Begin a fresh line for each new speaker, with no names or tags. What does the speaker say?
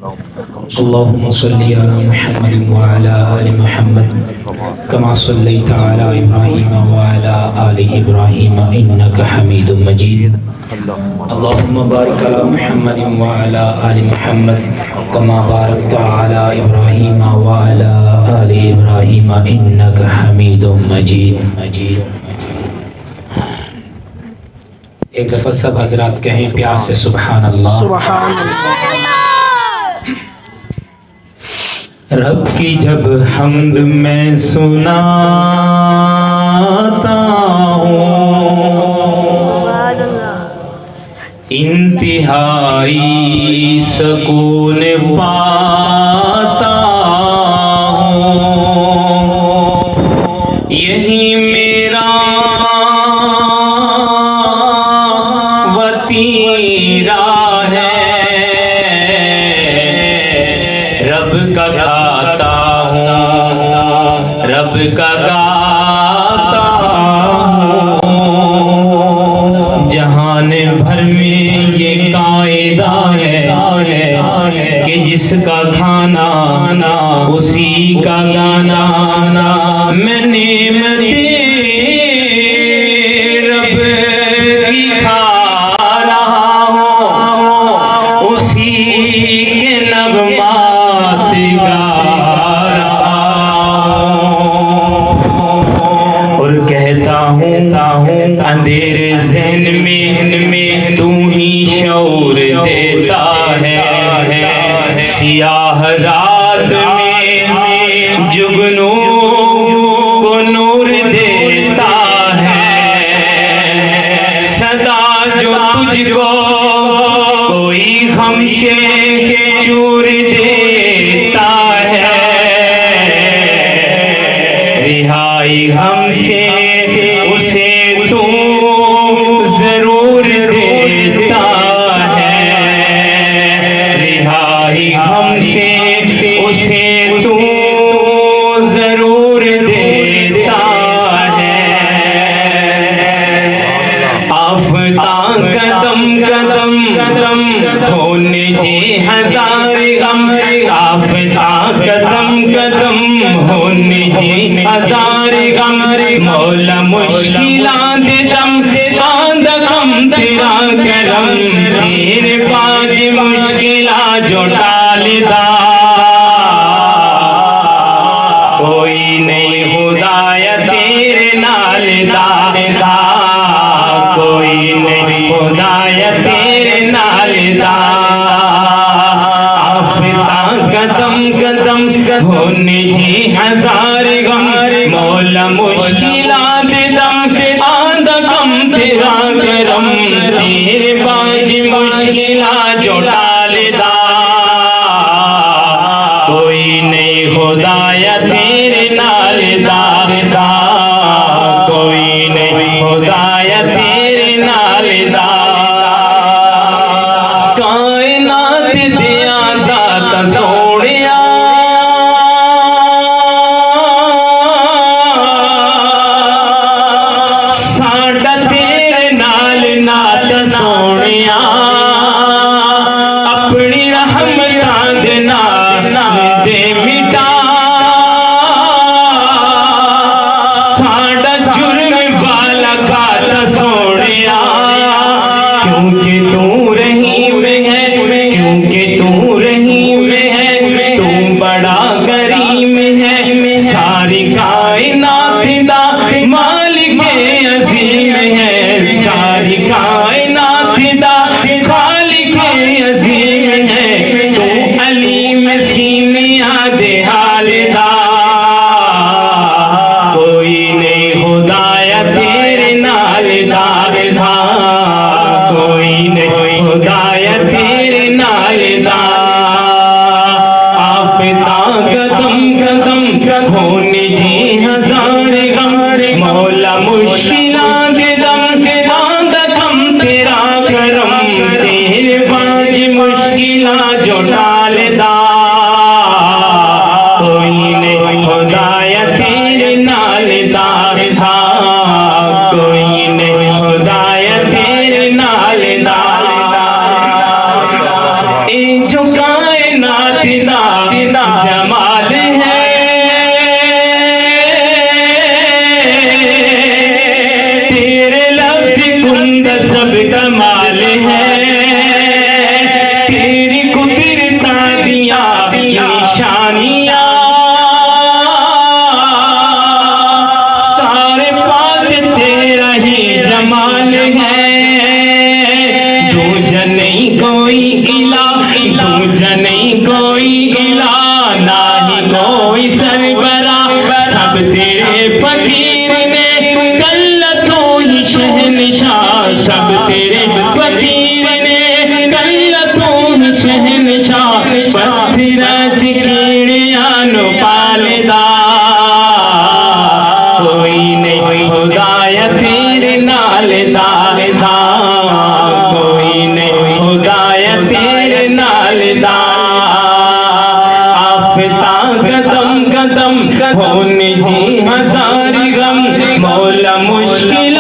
अल्लाहुम्मा सल्ली अला मुहम्मद व अला आलि मुहम्मद कमा सल्लैता अला इब्राहीम व अला आलि इब्राहीम इन्नका हमीदुम मजीद। अल्लाहुम्मा बारिक अला मुहम्मद व अला आलि मुहम्मद कमा बारकता अला इब्राहीम व अला आलि इब्राहीम इन्नका हमीदुम मजीद। एक दफा सब हजरात कहें प्यार से सुभान अल्लाह।
सुभान अल्लाह।
रब की जब हम्द मैं सुनाता हूँ इंतहाई सुकून पाता हूँ। यही मेरा वतीरा है, रब का गाता हूँ, रब का गाता हूँ। जहान भर में ये कायदा है कि जिसका खाना उसी का गाना। मैंने रब की खा रहा हूँ, उसी के नगमात गा रहा हूँ। और कहता हूँ अंधेरे ज़हन में तू ही शऊर देता है, सियाह रात में जुगनू को नूर देता है। सदा जो तुझको कोई हमसे चूर देता है, रिहाई हमसे उसे तू जरूर देता है, रिहाई हमसे उसे तू जरूर देता है। आफता कदम कदम कदम होने जे हजार गम, आफता कदम कदम होने जे हजार गम। मौला मुश्किलात दम आंद कम तेरा करम, तेरे पाज मुश्किला जो टालदा। कोई नहीं खुदाया तेरे नाल दा, कोई नहीं खुदाया तेरे नाल दा। आफता कदम कदम होने जी हजार गम, मौला मुश्किलात दम आंद कम तेरा करम, तेरे बाज मुश्किला जो टालदा। कोई नहीं खुदाया तेरे नाल दा, कोई नहीं खुदाया तेरे नाल दा। कायनात दिया दाता सोनिया, साडा तेरे नाल नात सोनिया। अपनी रहमतां दे नाल दे मिटा, साडा जुर्म वाला खाता सोनिया। क्योंकि तू रहीम है, क्योंकि तू रहीम है, तू बड़ा करीम है। सारी कायनात दा मालिक अजीम है, सारी कायनात दा खालिक अजीम है। तू अलीम सीनिया दे हाल दा, कोई नहीं खुदाया तेरे नाल दा, कोई नहीं खुदाया तेरे नाल दा। आफता कदम कदम होने जी हजार गम, मौला मुश्किला दे दम आंद कम तेरा करम, तेरे बाज मुश्किला जो टालदा। कोई नहीं खुदाया तेरे नाल दा, कोई नहीं खुदाया तेरे नाल दा। ए जो कायनात कायनात दा जमाल है। तेरे लफ्ज़ कुंद सब कमाल है। तेरी कुदरता दिया निशानियाँ सारे पास तेरा ही जमाल है। दूजा नहीं कोई इला, दूजा नहीं कोई इला, ना ही कोई सरबरा, सब तेरे फकीर ने कल्ला तो ही शहनशाह, सब तेरे फकीर ने कल्ला तो ही शहनशाह। पत्थराज कीड़िया नो पालदा कोई नहीं खुदाया तेरे नाल दा, कोई नहीं खुदाया तेरे नाल दा। आफता कदम कदम होने जी हजार गम, मौला मुश्किल